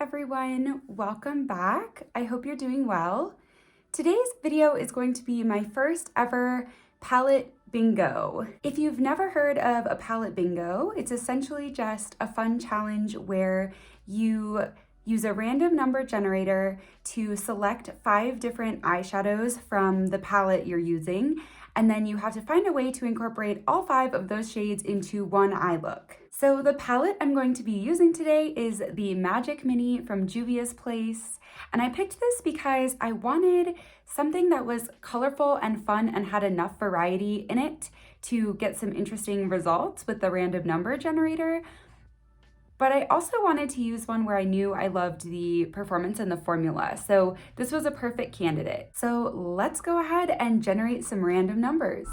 everyone, welcome back. I hope you're doing well. Today's video is going to be my first ever palette bingo. If you've never heard of a palette bingo, it's essentially just a fun challenge where you use a random number generator to select 5 different eyeshadows from the palette you're using, and then you have to find a way to incorporate all 5 of those shades into one eye look. So the palette I'm going to be using today is the Magic Mini from Juvia's Place, and I picked this because I wanted something that was colorful and fun and had enough variety in it to get some interesting results with the random number generator. But I also wanted to use one where I knew I loved the performance and the formula, so this was a perfect candidate. So let's go ahead and generate some random numbers.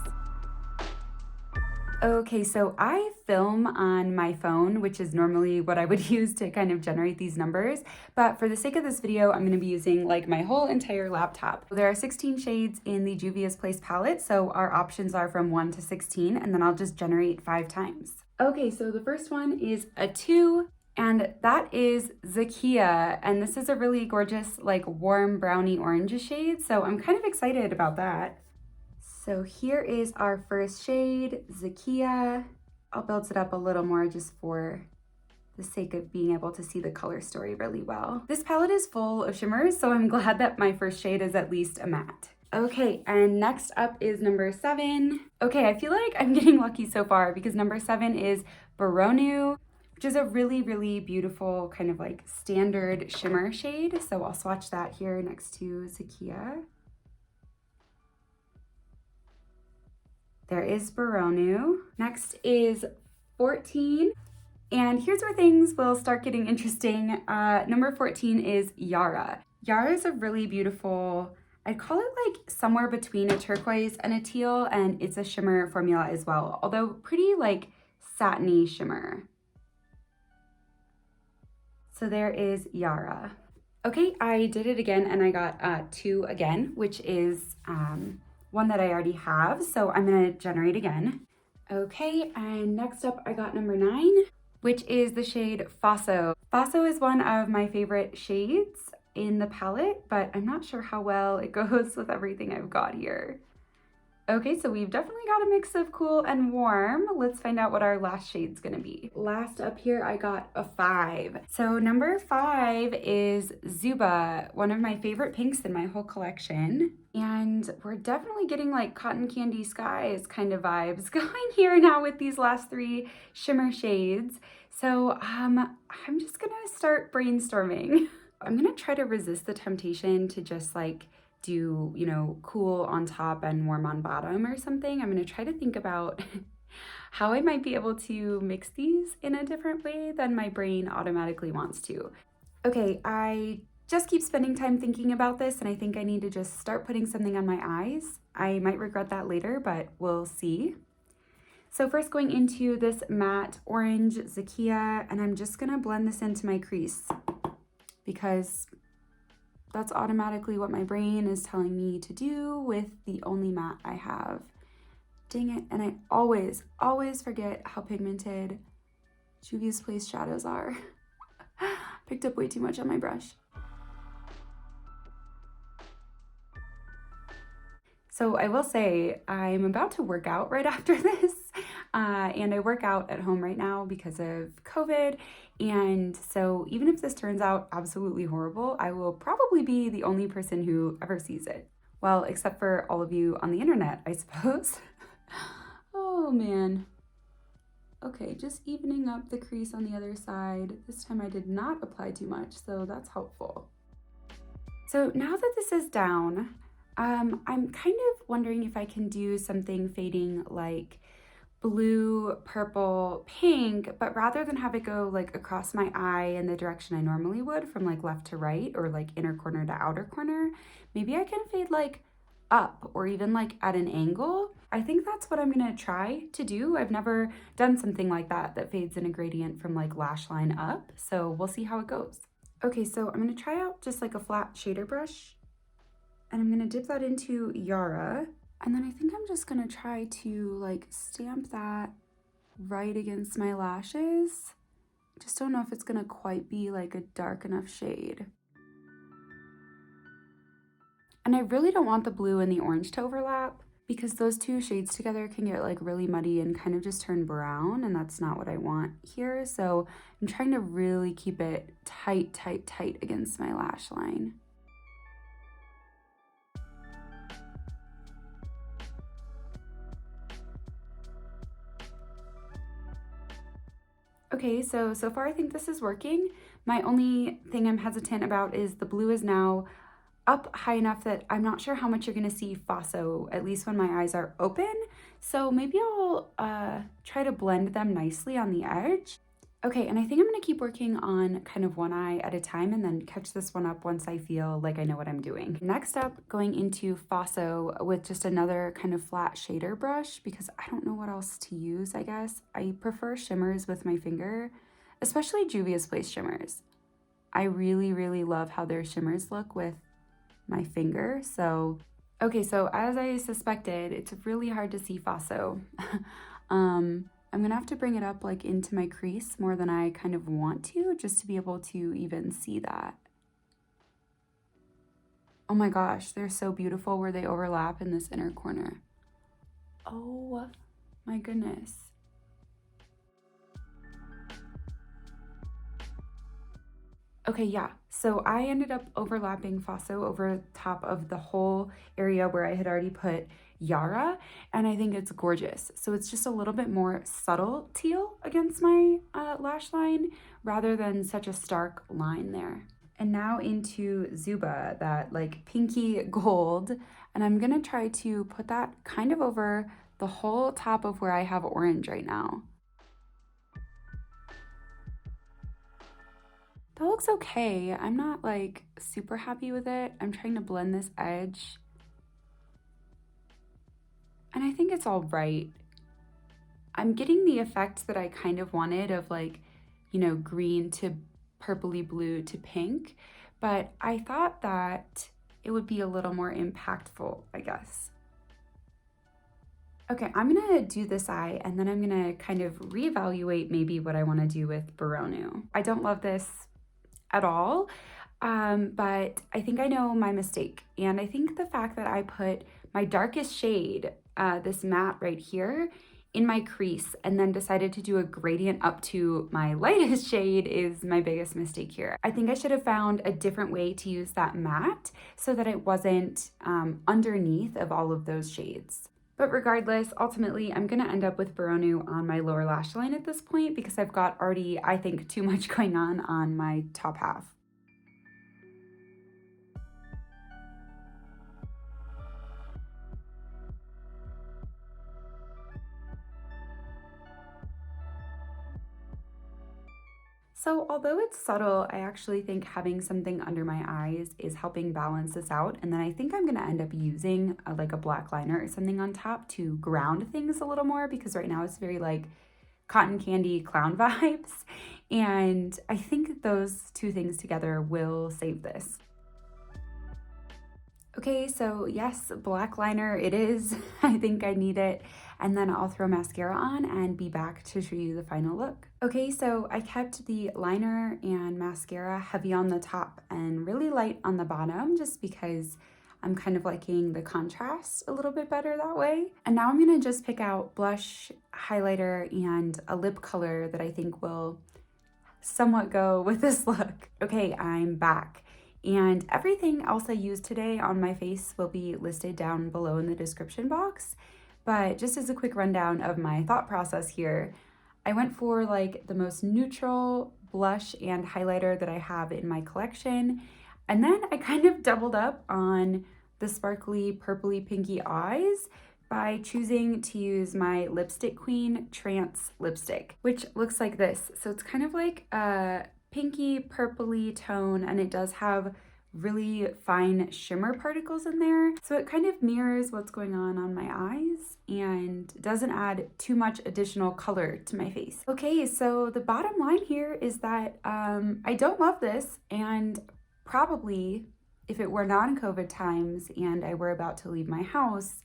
Okay, so I film on my phone, which is normally what I would use to kind of generate these numbers, but for the sake of this video, I'm gonna be using like my whole entire laptop. There are 16 shades in the Juvia's Place palette, so our options are from 1 to 16, and then I'll just generate 5 times. Okay, so the first one is a 2, and that is Zakia, and this is a really gorgeous, like warm brownie orange shade, so I'm kind of excited about that. So here is our first shade, Zakia. I'll build it up a little more just for the sake of being able to see the color story really well. This palette is full of shimmers, so I'm glad that my first shade is at least a matte. Okay, and next up is number 7. Okay, I feel like I'm getting lucky so far because number 7 is Baronu, which is a really, really beautiful kind of like standard shimmer shade. So I'll swatch that here next to Zakia. There is Baronu. Next is 14. And here's where things will start getting interesting. Number 14 is Yara. Yara is a really beautiful, I'd call it like somewhere between a turquoise and a teal, and it's a shimmer formula as well, although pretty like satiny shimmer. So there is Yara. Okay, I did it again and I got 2 again, which is one that I already have, so I'm gonna generate again. Okay, and next up I got number 9, which is the shade Faso. Faso is one of my favorite shades in the palette, but I'm not sure how well it goes with everything I've got here. Okay, so we've definitely got a mix of cool and warm. Let's find out what our last shade's gonna be. Last up here, I got a 5. So number 5 is Zuba, one of my favorite pinks in my whole collection. And we're definitely getting like cotton candy skies kind of vibes going here now with these last 3 shimmer shades. So I'm just gonna start brainstorming. I'm gonna try to resist the temptation to just like do, you know, cool on top and warm on bottom or something. I'm going to try to think about how I might be able to mix these in a different way than my brain automatically wants to. Okay, I just keep spending time thinking about this, and I think I need to just start putting something on my eyes. I might regret that later, but we'll see. So first going into this matte orange Zakia, and I'm just going to blend this into my crease because that's automatically what my brain is telling me to do with the only matte I have. Dang it, and I always forget how pigmented Juvia's Place shadows are. Picked up way too much on my brush. So I will say I'm about to work out right after this, and I work out at home right now because of COVID, and so even if this turns out absolutely horrible, I will probably be the only person who ever sees it. Well, except for all of you on the internet, I suppose. Oh man. Okay, just evening up the crease on the other side. This time I did not apply too much, so that's helpful. So now that this is down, I'm kind of wondering if I can do something fading like blue, purple, pink, but rather than have it go like across my eye in the direction I normally would from like left to right or like inner corner to outer corner, maybe I can fade like up or even like at an angle. I think that's what I'm gonna try to do. I've never done something like that fades in a gradient from like lash line up, so we'll see how it goes. Okay, so I'm gonna try out just like a flat shader brush, and I'm gonna dip that into Yara. And then I think I'm just gonna try to like stamp that right against my lashes Just don't know if it's gonna quite be like a dark enough shade. And I really don't want the blue and the orange to overlap because those two shades together can get like really muddy and kind of just turn brown, and that's not what I want here. So I'm trying to really keep it tight, tight, tight against my lash line. Okay, so far I think this is working. My only thing I'm hesitant about is the blue is now up high enough that I'm not sure how much you're gonna see Faso, at least when my eyes are open. So maybe I'll try to blend them nicely on the edge. Okay, and I think I'm gonna keep working on kind of one eye at a time and then catch this one up once I feel like I know what I'm doing. Next up, going into Faso with just another kind of flat shader brush because I don't know what else to use, I guess. I prefer shimmers with my finger, especially Juvia's Place shimmers. I really, really love how their shimmers look with my finger. So, okay, so as I suspected, it's really hard to see Faso. I'm gonna have to bring it up like into my crease more than I kind of want to, just to be able to even see that. Oh my gosh, they're so beautiful where they overlap in this inner corner. Oh my goodness. Okay, yeah, so I ended up overlapping Faso over top of the whole area where I had already put Yara, and I think it's gorgeous. So it's just a little bit more subtle teal against my lash line rather than such a stark line there. And now into Zuba, that like pinky gold, and I'm gonna try to put that kind of over the whole top of where I have orange right now. That looks okay. I'm not like super happy with it. I'm trying to blend this edge. And I think it's all right. I'm getting the effect that I kind of wanted of like, you know, green to purpley blue to pink, but I thought that it would be a little more impactful, I guess. Okay, I'm gonna do this eye and then I'm gonna kind of reevaluate maybe what I wanna do with Baronu. I don't love this at all, but I think I know my mistake. And I think the fact that I put my darkest shade, this matte right here, in my crease and then decided to do a gradient up to my lightest shade is my biggest mistake here. I think I should have found a different way to use that matte so that it wasn't underneath of all of those shades. But regardless, ultimately, I'm gonna end up with Baronu on my lower lash line at this point because I've got already, I think, too much going on my top half. So although it's subtle, I actually think having something under my eyes is helping balance this out. And then I think I'm gonna end up using like a black liner or something on top to ground things a little more because right now it's very like cotton candy clown vibes. And I think those two things together will save this. Okay, so yes, black liner it is. I think I need it. And then I'll throw mascara on and be back to show you the final look. Okay, so I kept the liner and mascara heavy on the top and really light on the bottom just because I'm kind of liking the contrast a little bit better that way. And now I'm gonna just pick out blush, highlighter, and a lip color that I think will somewhat go with this look. Okay, I'm back. And everything else I used today on my face will be listed down below in the description box. But just as a quick rundown of my thought process here, I went for like the most neutral blush and highlighter that I have in my collection. And then I kind of doubled up on the sparkly purpley pinky eyes by choosing to use my lipstick Queen Trance lipstick, which looks like this. So it's kind of like a pinky purpley tone, and it does have really fine shimmer particles in there. So it kind of mirrors what's going on my eyes and doesn't add too much additional color to my face. Okay, so the bottom line here is that I don't love this, and probably if it were non-COVID times and I were about to leave my house,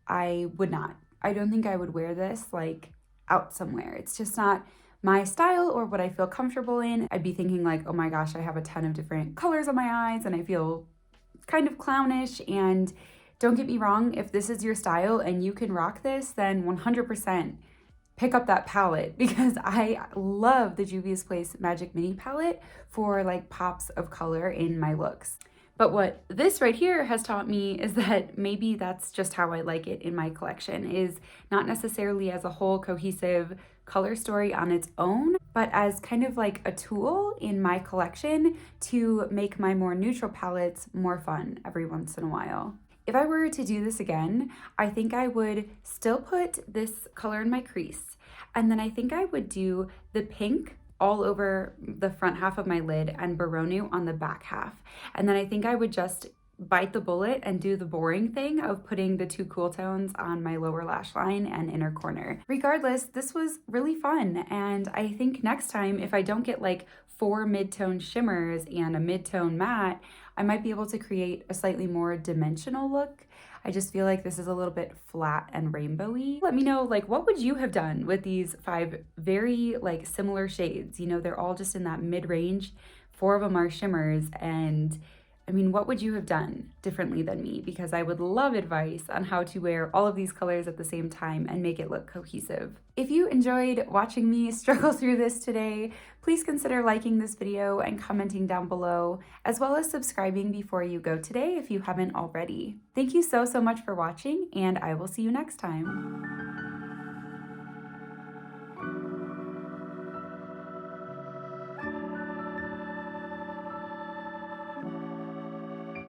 I would not. I don't think I would wear this like out somewhere. It's just not my style or what I feel comfortable in. I'd be thinking like, oh my gosh, I have a ton of different colors on my eyes and I feel kind of clownish. And don't get me wrong, if this is your style and you can rock this, then 100% pick up that palette, because I love the Juvia's Place Magic Mini palette for like pops of color in my looks. But what this right here has taught me is that maybe that's just how I like it in my collection, is not necessarily as a whole cohesive color story on its own, but as kind of like a tool in my collection to make my more neutral palettes more fun every once in a while. If I were to do this again, I think I would still put this color in my crease, and then I think I would do the pink all over the front half of my lid and Baronu on the back half. And then I think I would just bite the bullet and do the boring thing of putting the two cool tones on my lower lash line and inner corner. Regardless, this was really fun, and I think next time, if I don't get like 4 mid-tone shimmers and a mid-tone matte, I might be able to create a slightly more dimensional look. I just feel like this is a little bit flat and rainbowy. Let me know, like, what would you have done with these 5 very like similar shades? You know, they're all just in that mid-range. 4 of them are shimmers, and I mean, what would you have done differently than me? Because I would love advice on how to wear all of these colors at the same time and make it look cohesive. If you enjoyed watching me struggle through this today, please consider liking this video and commenting down below, as well as subscribing before you go today if you haven't already. Thank you so much for watching, and I will see you next time.